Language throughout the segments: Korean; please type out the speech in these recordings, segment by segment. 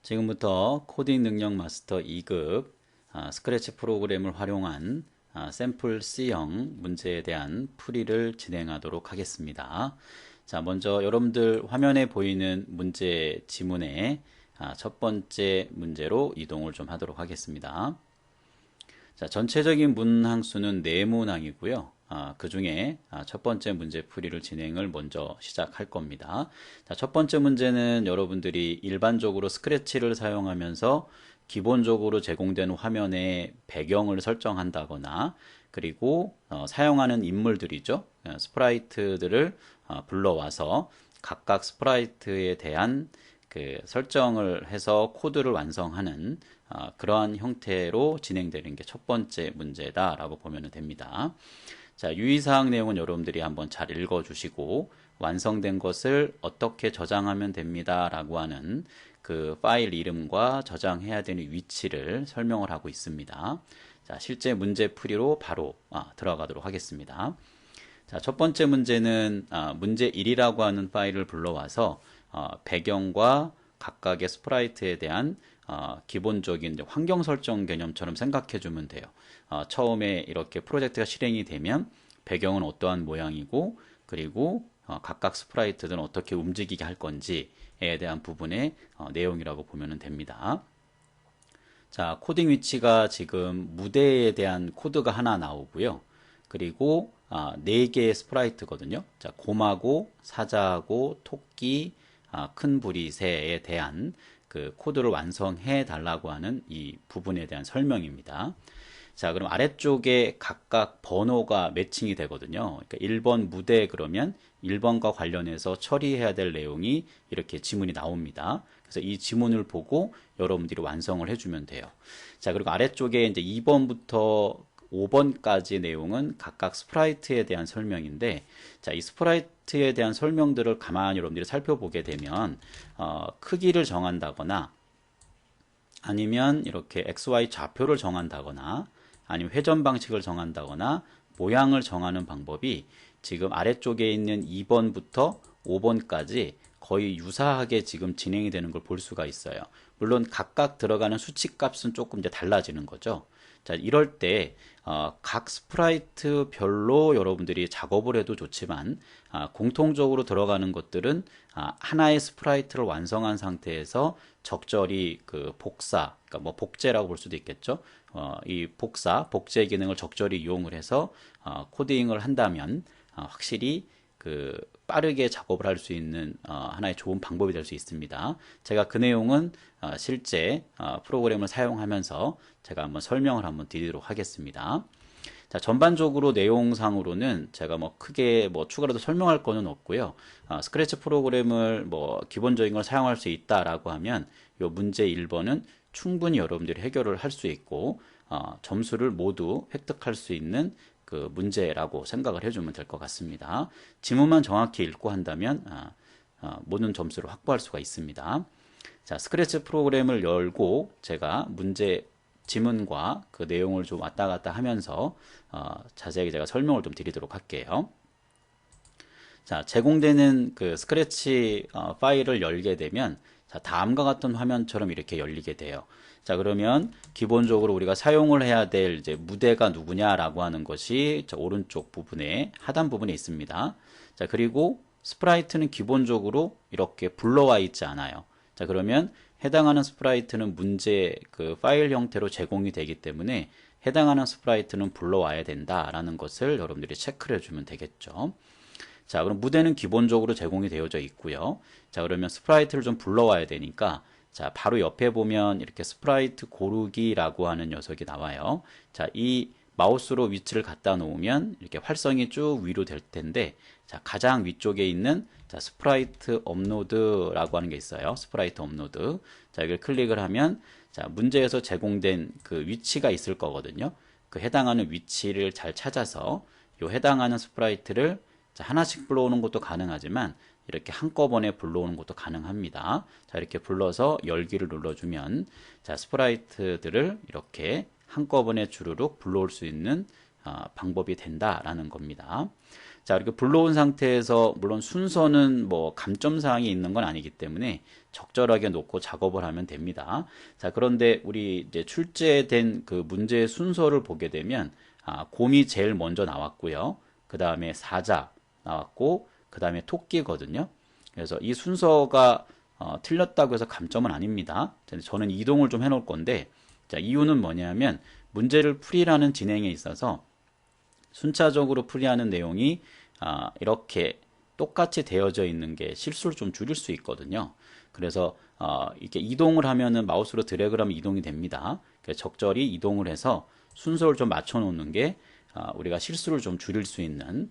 지금부터 코딩 능력 마스터 2급 스크래치 프로그램을 활용한 샘플 C형 문제에 대한 풀이를 진행하도록 하겠습니다. 자, 먼저 여러분들 화면에 보이는 문제 지문의 첫 번째 문제로 이동을 좀 하도록 하겠습니다. 자, 전체적인 문항수는 4문항이고요. 그 중에 첫 번째 문제 풀이를 진행을 먼저 시작할 겁니다. 자, 첫 번째 문제는 여러분들이 일반적으로 스크래치를 사용하면서 기본적으로 제공된 화면에 배경을 설정한다거나 그리고 사용하는 인물들이죠. 스프라이트들을 불러와서 각각 스프라이트에 대한 그 설정을 해서 코드를 완성하는 그러한 형태로 진행되는 게 첫 번째 문제다라고 보면 됩니다. 자, 유의사항 내용은 여러분들이 한번 잘 읽어주시고 완성된 것을 어떻게 저장하면 됩니다 라고 하는 그 파일 이름과 저장해야 되는 위치를 설명을 하고 있습니다. 자, 실제 문제 풀이로 바로 들어가도록 하겠습니다. 자, 첫 번째 문제는 문제 1이라고 하는 파일을 불러와서 배경과 각각의 스프라이트에 대한 기본적인 환경 설정 개념처럼 생각해 주면 돼요. 처음에 이렇게 프로젝트가 실행이 되면 배경은 어떠한 모양이고 그리고 각각 스프라이트들은 어떻게 움직이게 할 건지에 대한 부분의 내용이라고 보면 됩니다. 자, 코딩 위치가 지금 무대에 대한 코드가 하나 나오고요. 그리고 4개의 스프라이트거든요. 자, 곰하고 사자하고 토끼, 큰 부리새에 대한 그 코드를 완성해 달라고 하는 이 부분에 대한 설명입니다. 자, 그럼 아래쪽에 각각 번호가 매칭이 되거든요. 그러니까 1번 무대 그러면 1번과 관련해서 처리해야 될 내용이 이렇게 지문이 나옵니다. 그래서 이 지문을 보고 여러분들이 완성을 해주면 돼요. 자, 그리고 아래쪽에 이제 2번부터 5번까지 내용은 각각 스프라이트에 대한 설명인데, 자, 이 스프라이트에 대한 설명들을 가만히 여러분들이 살펴보게 되면 크기를 정한다거나 아니면 이렇게 XY 좌표를 정한다거나 아니면 회전 방식을 정한다거나 모양을 정하는 방법이 지금 아래쪽에 있는 2번부터 5번까지 거의 유사하게 지금 진행이 되는 걸 볼 수가 있어요. 물론 각각 들어가는 수치값은 조금 이제 달라지는 거죠. 자, 이럴 때 각 스프라이트별로 여러분들이 작업을 해도 좋지만 공통적으로 들어가는 것들은 하나의 스프라이트를 완성한 상태에서 적절히 그 복사, 그러니까 뭐 복제라고 볼 수도 있겠죠. 이 복제 기능을 적절히 이용을 해서 코딩을 한다면 확실히 그 빠르게 작업을 할 수 있는 하나의 좋은 방법이 될 수 있습니다. 제가 그 내용은 실제 프로그램을 사용하면서 제가 한번 설명을 한번 드리도록 하겠습니다. 자, 전반적으로 내용상으로는 제가 뭐 크게 뭐 추가로 설명할 거는 없고요. 스크래치 프로그램을 뭐 기본적인 걸 사용할 수 있다라고 하면 요 문제 1번은 충분히 여러분들이 해결을 할 수 있고 점수를 모두 획득할 수 있는 그 문제라고 생각을 해주면 될 것 같습니다. 지문만 정확히 읽고 한다면 모든 점수를 확보할 수가 있습니다. 자, 스크래치 프로그램을 열고 제가 문제 지문과 그 내용을 좀 왔다 갔다 하면서 자세하게 제가 설명을 좀 드리도록 할게요. 자, 제공되는 그 스크래치 파일을 열게 되면 자, 다음과 같은 화면처럼 이렇게 열리게 돼요. 자, 그러면 기본적으로 우리가 사용을 해야 될 이제 무대가 누구냐라고 하는 것이 저 오른쪽 부분에 하단 부분에 있습니다. 자, 그리고 스프라이트는 기본적으로 이렇게 불러와 있지 않아요. 자, 그러면 해당하는 스프라이트는 문제 그 파일 형태로 제공이 되기 때문에 해당하는 스프라이트는 불러와야 된다라는 것을 여러분들이 체크를 해주면 되겠죠. 자, 그럼 무대는 기본적으로 제공이 되어져 있고요. 자, 그러면 스프라이트를 좀 불러와야 되니까 자, 바로 옆에 보면 이렇게 스프라이트 고르기라고 하는 녀석이 나와요. 자, 이 마우스로 위치를 갖다 놓으면 이렇게 활성이 쭉 위로 될 텐데 자, 가장 위쪽에 있는 자, 스프라이트 업로드라고 하는 게 있어요. 스프라이트 업로드. 자, 이걸 클릭을 하면 자, 문제에서 제공된 그 위치가 있을 거거든요. 그 해당하는 위치를 잘 찾아서 요 해당하는 스프라이트를 자, 하나씩 불러오는 것도 가능하지만 이렇게 한꺼번에 불러오는 것도 가능합니다. 자, 이렇게 불러서 열기를 눌러주면 자, 스프라이트들을 이렇게 한꺼번에 주르륵 불러올 수 있는 방법이 된다라는 겁니다. 자, 이렇게 불러온 상태에서 물론 순서는 뭐 감점 사항이 있는 건 아니기 때문에 적절하게 놓고 작업을 하면 됩니다. 자, 그런데 우리 이제 출제된 그 문제의 순서를 보게 되면 곰이 제일 먼저 나왔고요. 그 다음에 사자 나왔고, 그 다음에 토끼거든요. 그래서 이 순서가 틀렸다고 해서 감점은 아닙니다. 저는 이동을 좀 해놓을 건데, 자, 이유는 뭐냐면 문제를 풀이라는 진행에 있어서 순차적으로 풀이하는 내용이 이렇게 똑같이 되어져 있는 게 실수를 좀 줄일 수 있거든요. 그래서 이렇게 이동을 하면은 마우스로 드래그를 하면 이동이 됩니다. 적절히 이동을 해서 순서를 좀 맞춰 놓는 게 우리가 실수를 좀 줄일 수 있는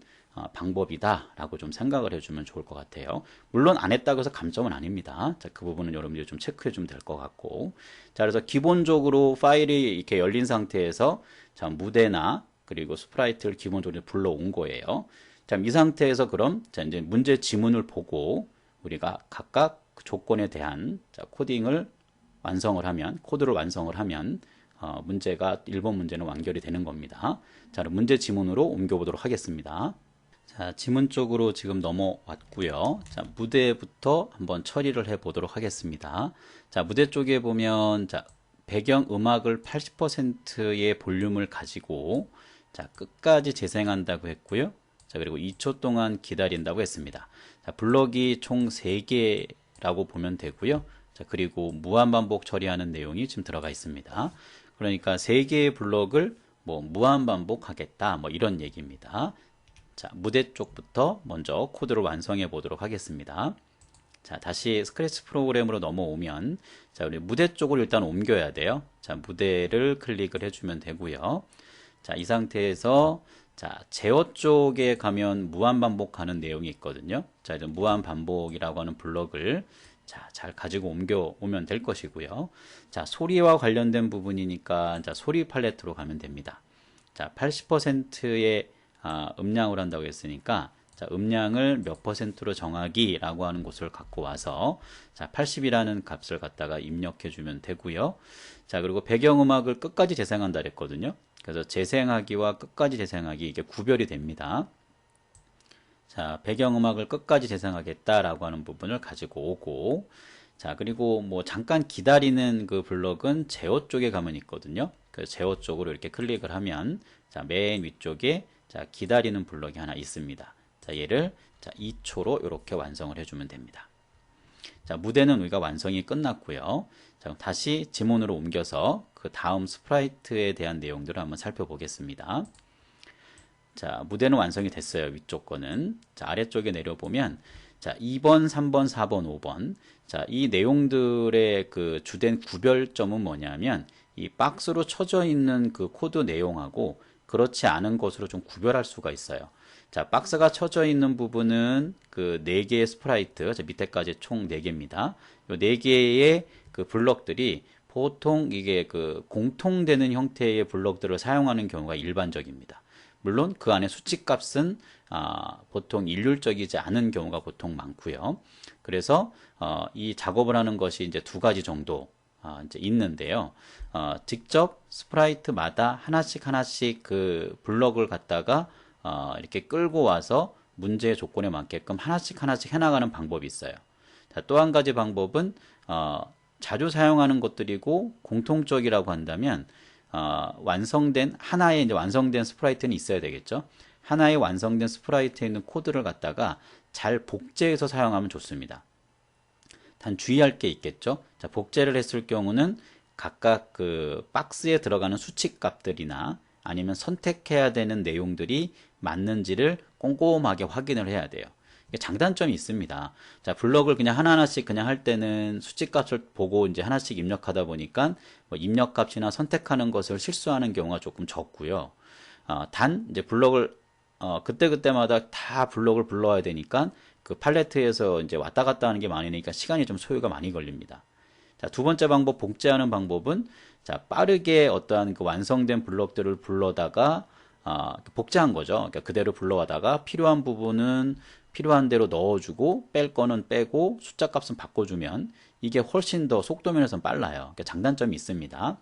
방법이다라고 좀 생각을 해주면 좋을 것 같아요. 물론 안 했다고 해서 감점은 아닙니다. 자, 그 부분은 여러분들이 좀 체크해 주면 될 것 같고. 자, 그래서 기본적으로 파일이 이렇게 열린 상태에서 자, 무대나 그리고 스프라이트를 기본적으로 불러온 거예요. 자, 이 상태에서 그럼 자, 이제 문제 지문을 보고 우리가 각각 그 조건에 대한 자, 코딩을 완성을 하면, 코드를 완성을 하면 문제가 1번 문제는 완결이 되는 겁니다. 자, 그럼 문제 지문으로 옮겨보도록 하겠습니다. 자, 지문 쪽으로 지금 넘어왔고요. 자, 무대부터 한번 처리를 해 보도록 하겠습니다. 자, 무대 쪽에 보면 자, 배경 음악을 80%의 볼륨을 가지고 자, 끝까지 재생한다고 했고요. 자, 그리고 2초 동안 기다린다고 했습니다. 자, 블럭이 총 3개라고 보면 되고요. 자, 그리고 무한반복 처리하는 내용이 지금 들어가 있습니다. 그러니까 3개의 블럭을 뭐 무한반복하겠다, 뭐 이런 얘기입니다. 자, 무대 쪽부터 먼저 코드를 완성해 보도록 하겠습니다. 자, 다시 스크래치 프로그램으로 넘어오면 자, 우리 무대 쪽을 일단 옮겨야 돼요. 자, 무대를 클릭을 해주면 되고요. 자, 이 상태에서 자, 제어 쪽에 가면 무한반복하는 내용이 있거든요. 자, 이제 무한반복이라고 하는 블럭을 자, 잘 가지고 옮겨오면 될 것이고요. 자, 소리와 관련된 부분이니까 자, 소리 팔레트로 가면 됩니다. 자, 80%의 음량을 한다고 했으니까 자, 음량을 몇 퍼센트로 정하기라고 하는 곳을 갖고 와서 자, 80이라는 값을 갖다가 입력해 주면 되고요. 자, 그리고 배경음악을 끝까지 재생한다 그랬거든요. 그래서 재생하기와 끝까지 재생하기 이게 구별이 됩니다. 자, 배경음악을 끝까지 재생하겠다라고 하는 부분을 가지고 오고, 자, 그리고 뭐 잠깐 기다리는 그 블럭은 제어 쪽에 가면 있거든요. 그래서 제어 쪽으로 이렇게 클릭을 하면 자, 맨 위쪽에 자, 기다리는 블럭이 하나 있습니다. 자, 얘를 자, 2초로 이렇게 완성을 해주면 됩니다. 자, 무대는 우리가 완성이 끝났고요. 자, 다시 지문으로 옮겨서 그 다음 스프라이트에 대한 내용들을 한번 살펴보겠습니다. 자, 무대는 완성이 됐어요. 위쪽 거는. 자, 아래쪽에 내려보면 자, 2번, 3번, 4번, 5번. 자, 이 내용들의 그 주된 구별점은 뭐냐면 이 박스로 쳐져 있는 그 코드 내용하고 그렇지 않은 것으로 좀 구별할 수가 있어요. 자, 박스가 쳐져 있는 부분은 그 4개의 스프라이트, 자, 밑에까지 총 4개입니다. 이 4개의 그 블럭들이 보통 이게 그 공통되는 형태의 블럭들을 사용하는 경우가 일반적입니다. 물론 그 안에 수치값은 보통 일률적이지 않은 경우가 보통 많고요. 그래서 이 작업을 하는 것이 이제 2가지 정도 이제 있는데요. 직접 스프라이트마다 하나씩 그 블럭을 갖다가 이렇게 끌고 와서 문제의 조건에 맞게끔 하나씩 해나가는 방법이 있어요. 자, 또 한 가지 방법은 자주 사용하는 것들이고 공통적이라고 한다면 완성된 하나의 이제 완성된 스프라이트는 있어야 되겠죠. 하나의 완성된 스프라이트에 있는 코드를 갖다가 잘 복제해서 사용하면 좋습니다. 단 주의할 게 있겠죠. 자, 복제를 했을 경우는 각각 그 박스에 들어가는 수치 값들이나 아니면 선택해야 되는 내용들이 맞는지를 꼼꼼하게 확인을 해야 돼요. 이게 장단점이 있습니다. 자, 블럭을 그냥 하나하나씩 그냥 할 때는 수치값을 보고 이제 하나씩 입력하다 보니까 뭐 입력값이나 선택하는 것을 실수하는 경우가 조금 적고요. 단 이제 블럭을 그때그때마다 다 블럭을 불러야 되니까 그 팔레트에서 이제 왔다 갔다 하는 게 많으니까 시간이 좀 소요가 많이 걸립니다. 자, 두 번째 방법, 복제하는 방법은 자, 빠르게 어떠한 그 완성된 블럭들을 불러다가 복제한 거죠. 그러니까 그대로 불러와다가 필요한 부분은 필요한 대로 넣어주고 뺄 거는 빼고 숫자 값은 바꿔주면 이게 훨씬 더 속도 면에서는 빨라요. 그러니까 장단점이 있습니다.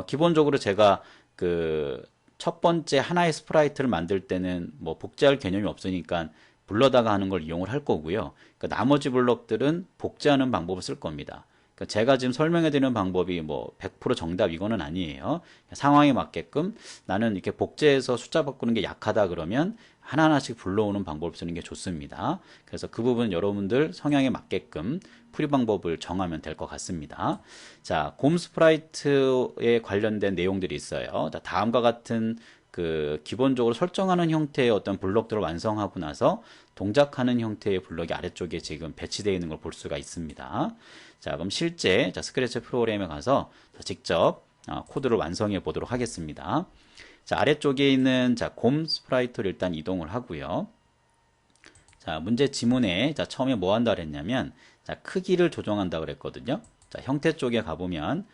기본적으로 제가 그 첫 번째 하나의 스프라이트를 만들 때는 뭐 복제할 개념이 없으니까 불러다가 하는 걸 이용을 할 거고요. 그러니까 나머지 블럭들은 복제하는 방법을 쓸 겁니다. 그러니까 제가 지금 설명해 드리는 방법이 뭐 100% 정답 이거는 아니에요. 상황에 맞게끔 나는 이렇게 복제해서 숫자 바꾸는 게 약하다 그러면 하나하나씩 불러오는 방법을 쓰는 게 좋습니다. 그래서 그 부분 여러분들 성향에 맞게끔 풀이 방법을 정하면 될 것 같습니다. 자, 곰 스프라이트에 관련된 내용들이 있어요. 자, 다음과 같은 그 기본적으로 설정하는 형태의 어떤 블록들을 완성하고 나서 동작하는 형태의 블록이 아래쪽에 지금 배치되어 있는 걸 볼 수가 있습니다. 자, 그럼 실제 스크래치 프로그램에 가서 직접 코드를 완성해 보도록 하겠습니다. 자, 아래쪽에 있는 곰 스프라이트를 일단 이동을 하고요. 자, 문제 지문에 처음에 뭐 한다 그랬냐면 크기를 조정한다 그랬거든요. 자, 형태 쪽에 가보면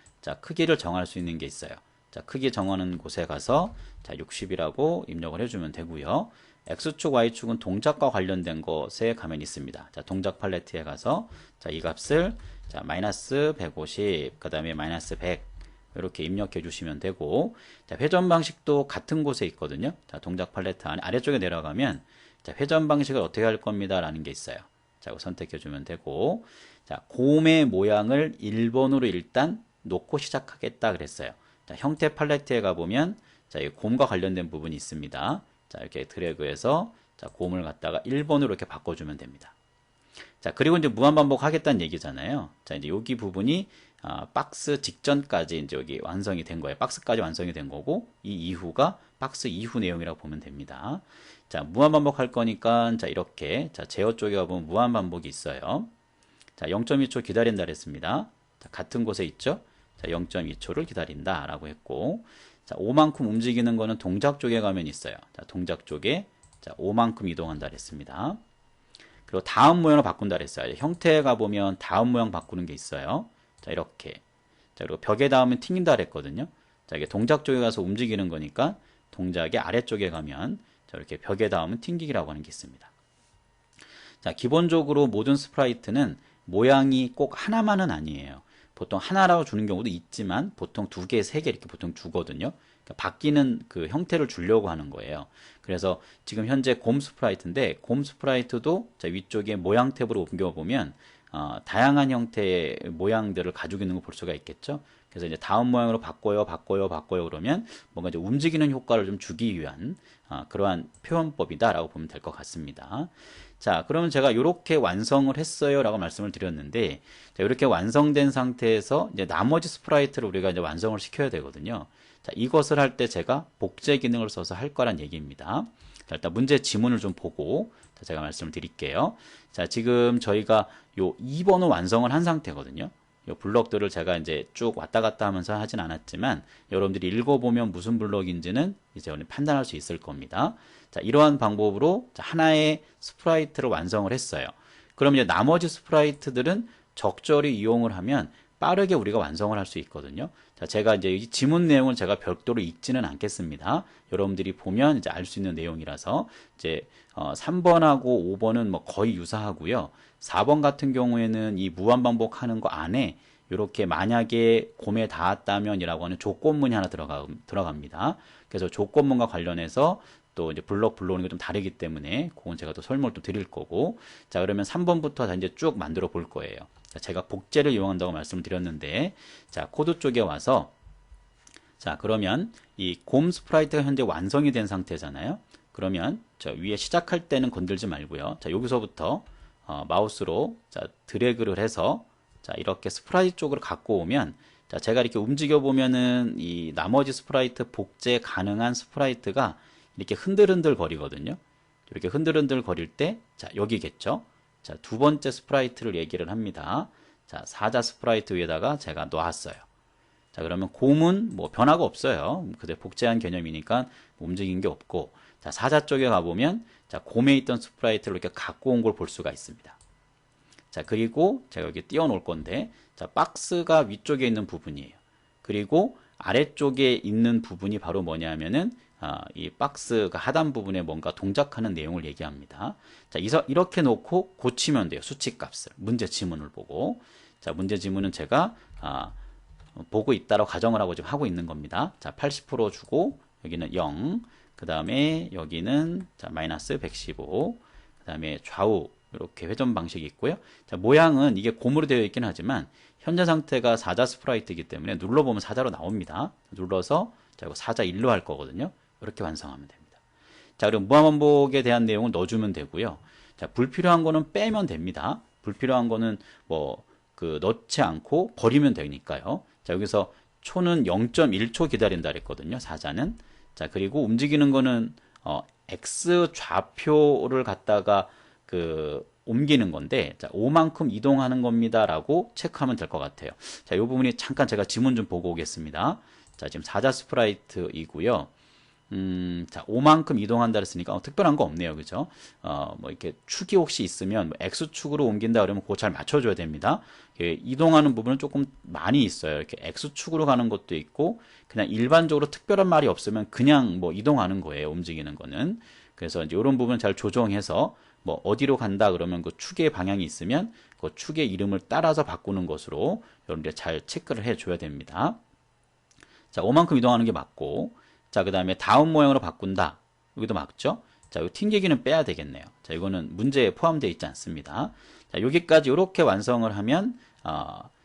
크기를 정할 수 있는 게 있어요. 자, 크기 정하는 곳에 가서 60이라고 입력을 해주면 되고요. X축, Y축은 동작과 관련된 것에 가면 있습니다. 자, 동작 팔레트에 가서 이 값을 마이너스 150, 그 다음에 마이너스 100 이렇게 입력해 주시면 되고, 자, 회전 방식도 같은 곳에 있거든요. 자, 동작 팔레트 아래쪽에 내려가면 회전 방식을 어떻게 할 겁니다 라는 게 있어요. 자, 이거 선택해 주면 되고, 자, 곰의 모양을 1번으로 일단 놓고 시작하겠다 그랬어요. 자, 형태 팔레트에 가보면 이 곰과 관련된 부분이 있습니다. 자, 이렇게 드래그해서 곰을 갖다가 1번으로 이렇게 바꿔주면 됩니다. 자, 그리고 이제 무한반복 하겠다는 얘기잖아요. 자, 이제 여기 부분이 박스 직전까지 이제 여기 완성이 된 거예요. 박스까지 완성이 된 거고, 이 이후가 박스 이후 내용이라고 보면 됩니다. 자, 무한반복 할 거니까, 이렇게, 제어 쪽에 가보면 무한반복이 있어요. 자, 0.2초 기다린다 그랬습니다. 자, 같은 곳에 있죠? 자, 0.2초를 기다린다 라고 했고, 자, 5만큼 움직이는 거는 동작 쪽에 가면 있어요. 자, 동작 쪽에 5만큼 이동한다 그랬습니다. 그리고 다음 모양을 바꾼다 그랬어요. 형태에 가보면 다음 모양 바꾸는 게 있어요. 자, 이렇게. 자, 그리고 벽에 닿으면 튕긴다 그랬거든요. 자, 이게 동작 쪽에 가서 움직이는 거니까 동작의 아래쪽에 가면 이렇게 벽에 닿으면 튕기기라고 하는 게 있습니다. 자, 기본적으로 모든 스프라이트는 모양이 꼭 하나만은 아니에요. 보통 하나라고 주는 경우도 있지만 보통 2개, 3개 이렇게 보통 주거든요. 그러니까 바뀌는 그 형태를 주려고 하는 거예요. 그래서 지금 현재 곰 스프라이트인데 곰 스프라이트도 위쪽에 모양 탭으로 옮겨보면 다양한 형태의 모양들을 가지고 있는 걸 볼 수가 있겠죠. 그래서 이제 다음 모양으로 바꿔요 그러면 뭔가 이제 움직이는 효과를 좀 주기 위한 그러한 표현법이다라고 보면 될 것 같습니다. 자, 그러면 제가 이렇게 완성을 했어요 라고 말씀을 드렸는데, 이렇게 완성된 상태에서 이제 나머지 스프라이트를 우리가 이제 완성을 시켜야 되거든요. 자, 이것을 할 때 제가 복제 기능을 써서 할 거란 얘기입니다. 자, 일단 문제 지문을 좀 보고 제가 말씀을 드릴게요. 자, 지금 저희가 요 2번을 완성을 한 상태거든요. 요 블럭들을 제가 이제 쭉 왔다 갔다 하면서 하진 않았지만 여러분들이 읽어보면 무슨 블럭인지는 이제 판단할 수 있을 겁니다. 자, 이러한 방법으로 하나의 스프라이트를 완성을 했어요. 그럼 이제 나머지 스프라이트들은 적절히 이용을 하면 빠르게 우리가 완성을 할 수 있거든요. 자, 제가 이제 이 지문 내용을 제가 별도로 읽지는 않겠습니다. 여러분들이 보면 이제 알 수 있는 내용이라서 이제 3번하고 5번은 뭐 거의 유사하고요. 4번 같은 경우에는 이 무한반복하는 거 안에 이렇게 만약에 곰에 닿았다면이라고 하는 조건문이 하나 들어갑니다. 그래서 조건문과 관련해서 또 이제 블럭 불러오는 게 좀 다르기 때문에 그건 제가 또 설명을 또 드릴 거고, 자, 그러면 3번부터 다 이제 쭉 만들어 볼 거예요. 자, 제가 복제를 이용한다고 말씀을 드렸는데, 자, 코드 쪽에 와서, 자, 그러면 이 곰 스프라이트가 현재 완성이 된 상태잖아요. 그러면 저 위에 시작할 때는 건들지 말고요. 자, 여기서부터 마우스로 드래그를 해서 자, 이렇게 스프라이트 쪽으로 갖고 오면, 자, 제가 이렇게 움직여 보면은 이 나머지 스프라이트 복제 가능한 스프라이트가 이렇게 흔들흔들 거리거든요. 이렇게 흔들흔들 거릴 때, 자, 여기겠죠. 자, 두 번째 스프라이트를 얘기를 합니다. 자, 사자 스프라이트 위에다가 제가 놓았어요. 자, 그러면 곰은 뭐 변화가 없어요. 그대로 복제한 개념이니까 움직인 게 없고, 자, 사자 쪽에 가보면, 자, 곰에 있던 스프라이트를 이렇게 갖고 온 걸 볼 수가 있습니다. 자, 그리고 제가 여기 띄워 놓을 건데, 자, 박스가 위쪽에 있는 부분이에요. 그리고 아래쪽에 있는 부분이 바로 뭐냐면은, 이 박스가 하단 부분에 뭔가 동작하는 내용을 얘기합니다. 자, 이렇게 놓고 고치면 돼요. 수치값을. 문제 지문을 보고. 자, 문제 지문은 제가, 보고 있다라고 가정을 하고 지금 하고 있는 겁니다. 자, 80% 주고, 여기는 0. 그 다음에 여기는, 자, 마이너스 115. 그 다음에 좌우 이렇게 회전 방식이 있고요. 자, 모양은 이게 곰으로 되어 있긴 하지만 현재 상태가 사자 스프라이트이기 때문에 눌러보면 사자로 나옵니다. 눌러서 자, 이거 사자 1로 할 거거든요. 이렇게 완성하면 됩니다. 자, 그리고 무한반복에 대한 내용을 넣어주면 되고요. 자, 불필요한 거는 빼면 됩니다. 불필요한 거는 뭐 넣지 않고 버리면 되니까요. 자, 여기서 초는 0.1초 기다린다 그랬거든요. 사자는. 자, 그리고 움직이는 거는 X 좌표를 갖다가 옮기는 건데, 자, 5만큼 이동하는 겁니다라고 체크하면 될 것 같아요. 자, 이 부분이 잠깐 제가 지문 좀 보고 오겠습니다. 자, 지금 사자 스프라이트이고요. 자, 5만큼 이동한다 그랬으니까 특별한 거 없네요. 그죠? 뭐 이렇게 축이 혹시 있으면 뭐 X축으로 옮긴다 그러면 그거 잘 맞춰줘야 됩니다. 이동하는 부분은 조금 많이 있어요. 이렇게 X축으로 가는 것도 있고 그냥 일반적으로 특별한 말이 없으면 그냥 뭐 이동하는 거예요. 움직이는 거는. 그래서 이제 이런 부분 잘 조정해서 뭐 어디로 간다 그러면 그 축의 방향이 있으면 그 축의 이름을 따라서 바꾸는 것으로 여러분들 잘 체크를 해줘야 됩니다. 자, 5만큼 이동하는 게 맞고, 자, 그 다음에 다음 모양으로 바꾼다. 여기도 맞죠? 자, 이 튕기기는 빼야 되겠네요. 자, 이거는 문제에 포함되어 있지 않습니다. 자, 여기까지 이렇게 완성을 하면,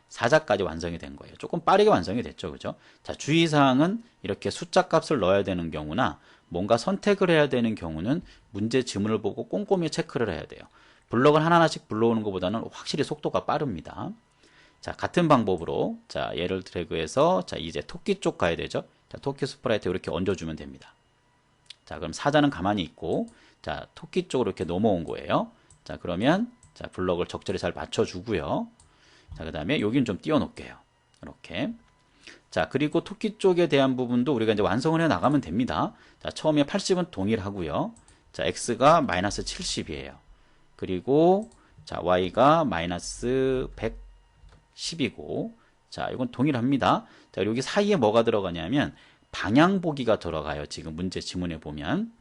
사자까지 완성이 된 거예요. 조금 빠르게 완성이 됐죠. 그죠? 자, 주의사항은 이렇게 숫자 값을 넣어야 되는 경우나 뭔가 선택을 해야 되는 경우는 문제 지문을 보고 꼼꼼히 체크를 해야 돼요. 블럭을 하나하나씩 불러오는 것보다는 확실히 속도가 빠릅니다. 자, 같은 방법으로, 자, 얘를 드래그해서, 자, 이제 토끼 쪽 가야 되죠. 자, 토끼 스프라이트 이렇게 얹어주면 됩니다. 자, 그럼 사자는 가만히 있고, 자, 토끼 쪽으로 이렇게 넘어온 거예요. 자, 그러면, 자, 블럭을 적절히 잘 맞춰주고요. 자, 그 다음에 여기는 좀 띄워놓을게요. 이렇게. 자, 그리고 토끼 쪽에 대한 부분도 우리가 이제 완성을 해 나가면 됩니다. 자, 처음에 80은 동일하고요. 자, X가 마이너스 70이에요. 그리고, 자, Y가 마이너스 110이고, 자, 이건 동일합니다. 자, 여기 사이에 뭐가 들어가냐면, 방향보기가 들어가요. 지금 문제 지문에 보면.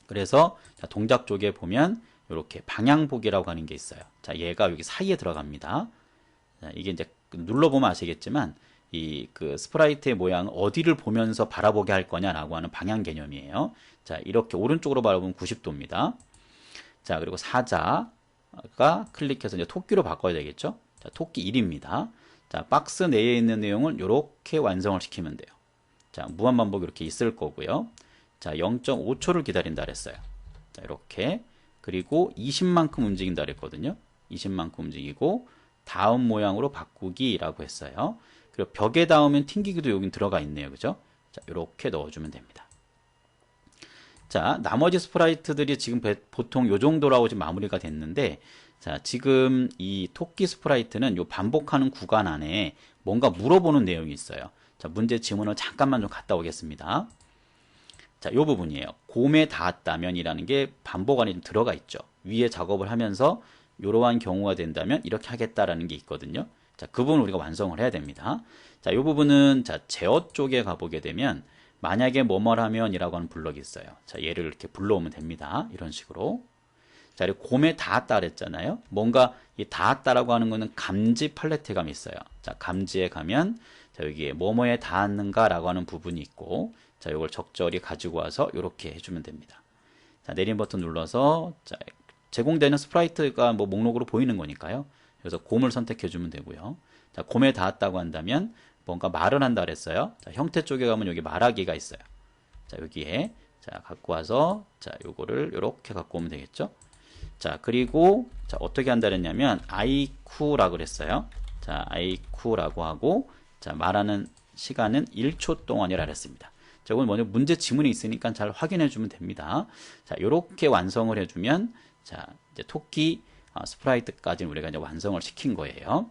그래서, 자, 동작 쪽에 보면, 이렇게 방향보기라고 하는 게 있어요. 자, 얘가 여기 사이에 들어갑니다. 자, 이게 이제 눌러보면 아시겠지만, 스프라이트의 모양 어디를 보면서 바라보게 할 거냐라고 하는 방향 개념이에요. 자, 이렇게 오른쪽으로 바라보면 90도입니다. 자, 그리고 사자가 클릭해서 이제 토끼로 바꿔야 되겠죠? 자, 토끼 1입니다. 자, 박스 내에 있는 내용을 이렇게 완성을 시키면 돼요. 자, 무한반복 이렇게 있을 거고요. 자, 0.5초를 기다린다 그랬어요. 자, 이렇게. 그리고 20만큼 움직인다 그랬거든요. 20만큼 움직이고, 다음 모양으로 바꾸기라고 했어요. 그리고 벽에 닿으면 튕기기도 여긴 들어가 있네요. 그죠? 자, 이렇게 넣어주면 됩니다. 자, 나머지 스프라이트들이 지금 보통 요 정도라고 지금 마무리가 됐는데, 자, 지금 이 토끼 스프라이트는 요 반복하는 구간 안에 뭔가 물어보는 내용이 있어요. 자, 문제 지문을 잠깐만 좀 갔다 오겠습니다. 자, 요 부분이에요. 곰에 닿았다면이라는 게 반복 안에 좀 들어가 있죠. 위에 작업을 하면서 이러한 경우가 된다면 이렇게 하겠다라는 게 있거든요. 자, 그 부분을 우리가 완성을 해야 됩니다. 자, 이 부분은 자, 제어 쪽에 가보게 되면 만약에 뭐뭐라면 이라고 하는 블럭이 있어요. 자, 얘를 이렇게 불러오면 됩니다. 이런 식으로. 자, 그리고 곰에 닿았다 그랬잖아요. 뭔가 이 닿았다라고 하는 거는 감지 팔레트에 감이 있어요. 자, 감지에 가면 자, 여기에 뭐뭐에 닿았는가라고 하는 부분이 있고 자, 이걸 적절히 가지고 와서 이렇게 해주면 됩니다. 자, 내림 버튼 눌러서 자, 제공되는 스프라이트가 뭐 목록으로 보이는 거니까요. 그래서 곰을 선택해 주면 되고요. 자, 곰에 닿았다고 한다면 뭔가 말을 한다 그랬어요. 자, 형태 쪽에 가면 여기 말하기가 있어요. 자, 여기에 자, 갖고 와서 자, 요거를 이렇게 갖고 오면 되겠죠. 자, 그리고 자, 어떻게 한다 그랬냐면 아이쿠라고 그랬어요. 자, 아이쿠라고 하고 자, 말하는 시간은 1초 동안이라 그랬습니다. 자, 이건 먼저 문제 지문이 있으니까 잘 확인해 주면 됩니다. 자, 요렇게 완성을 해 주면 자, 이제 토끼 스프라이트까지는 우리가 이제 완성을 시킨 거예요.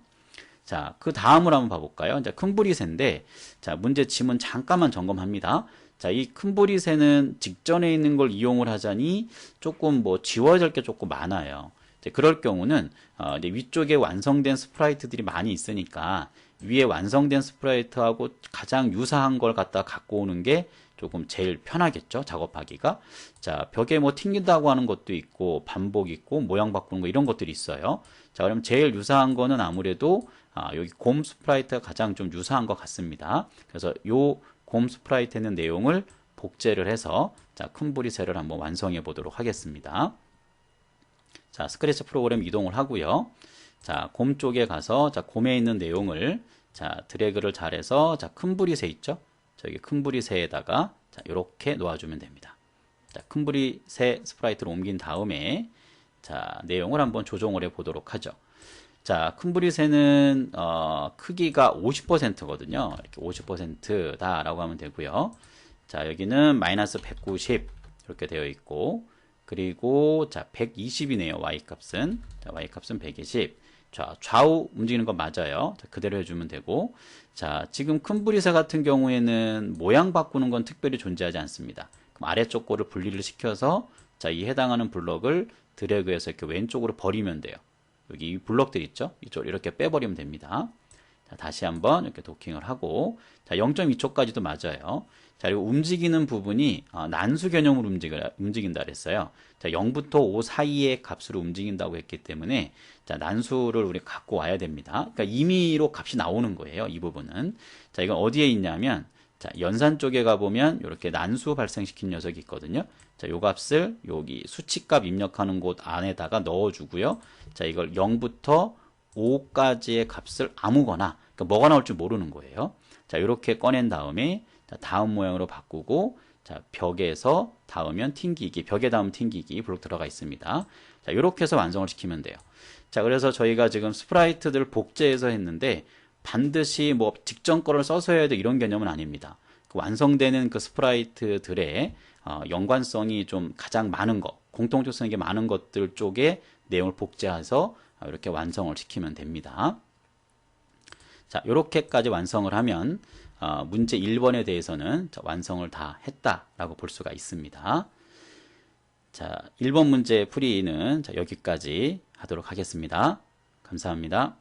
자, 그 다음으로 한번 봐볼까요? 이제 큰부리새인데, 자, 문제 지문 잠깐만 점검합니다. 자, 이 큰부리새는 직전에 있는 걸 이용을 하자니 조금 뭐 지워질 게 조금 많아요. 이제 그럴 경우는 이제 위쪽에 완성된 스프라이트들이 많이 있으니까 위에 완성된 스프라이트하고 가장 유사한 걸 갖다 갖고 오는 게 조금 제일 편하겠죠, 작업하기가. 자, 벽에 뭐 튕긴다고 하는 것도 있고 반복 있고 모양 바꾸는 거 이런 것들이 있어요. 자, 그럼 제일 유사한 거는 아무래도 여기 곰 스프라이트가 가장 좀 유사한 것 같습니다. 그래서 요 곰 스프라이트 있는 내용을 복제를 해서 자, 큰부리새를 한번 완성해 보도록 하겠습니다. 자, 스크래치 프로그램 이동을 하고요. 자, 곰 쪽에 가서 자, 곰에 있는 내용을 자, 드래그를 잘해서 자, 큰 브릿에 있죠? 저기 큰 브릿에다가 자, 이렇게 놓아주면 됩니다. 자, 큰 브릿에 스프라이트를 옮긴 다음에 자, 내용을 한번 조정을 해 보도록 하죠. 자, 큰 브릿에는 크기가 50%거든요. 이렇게 50%다라고 하면 되고요. 자, 여기는 마이너스 190 이렇게 되어 있고, 그리고 자, 120이네요. y 값은. 자, y 값은 120. 자, 좌우 움직이는 거 맞아요. 자, 그대로 해주면 되고, 자, 지금 큰 브릿에 같은 경우에는 모양 바꾸는 건 특별히 존재하지 않습니다. 그럼 아래쪽 거를 분리를 시켜서 자, 이 해당하는 블럭을 드래그해서 이렇게 왼쪽으로 버리면 돼요. 여기 이 블럭들 있죠? 이쪽 이렇게 빼버리면 됩니다. 자, 다시 한번 이렇게 도킹을 하고, 자, 0.2초까지도 맞아요. 자, 그리고 움직이는 부분이 난수 개념으로 움직인다 그랬어요. 자, 0부터 5 사이의 값으로 움직인다고 했기 때문에 자, 난수를 우리 갖고 와야 됩니다. 그러니까 임의로 값이 나오는 거예요. 이 부분은. 자, 이건 어디에 있냐면 자, 연산 쪽에 가보면 이렇게 난수 발생시킨 녀석이 있거든요. 자, 요 값을 여기 수치값 입력하는 곳 안에다가 넣어주고요. 자, 이걸 0부터 5까지의 값을 아무거나, 그러니까 뭐가 나올지 모르는 거예요. 자, 이렇게 꺼낸 다음에 자, 다음 모양으로 바꾸고, 자, 벽에서 닿으면 튕기기, 벽에 닿으면 튕기기 블록 들어가 있습니다. 자, 이렇게 해서 완성을 시키면 돼요. 자, 그래서 저희가 지금 스프라이트들 복제해서 했는데 반드시 뭐 직전 거를 써서 해야 돼 이런 개념은 아닙니다. 그 완성되는 그 스프라이트들의 연관성이 좀 가장 많은 것, 공통적성이 많은 것들 쪽에 내용을 복제해서 이렇게 완성을 시키면 됩니다. 자, 이렇게까지 완성을 하면 문제 1번에 대해서는 완성을 다 했다라고 볼 수가 있습니다. 자, 1번 문제 풀이는 여기까지 하도록 하겠습니다. 감사합니다.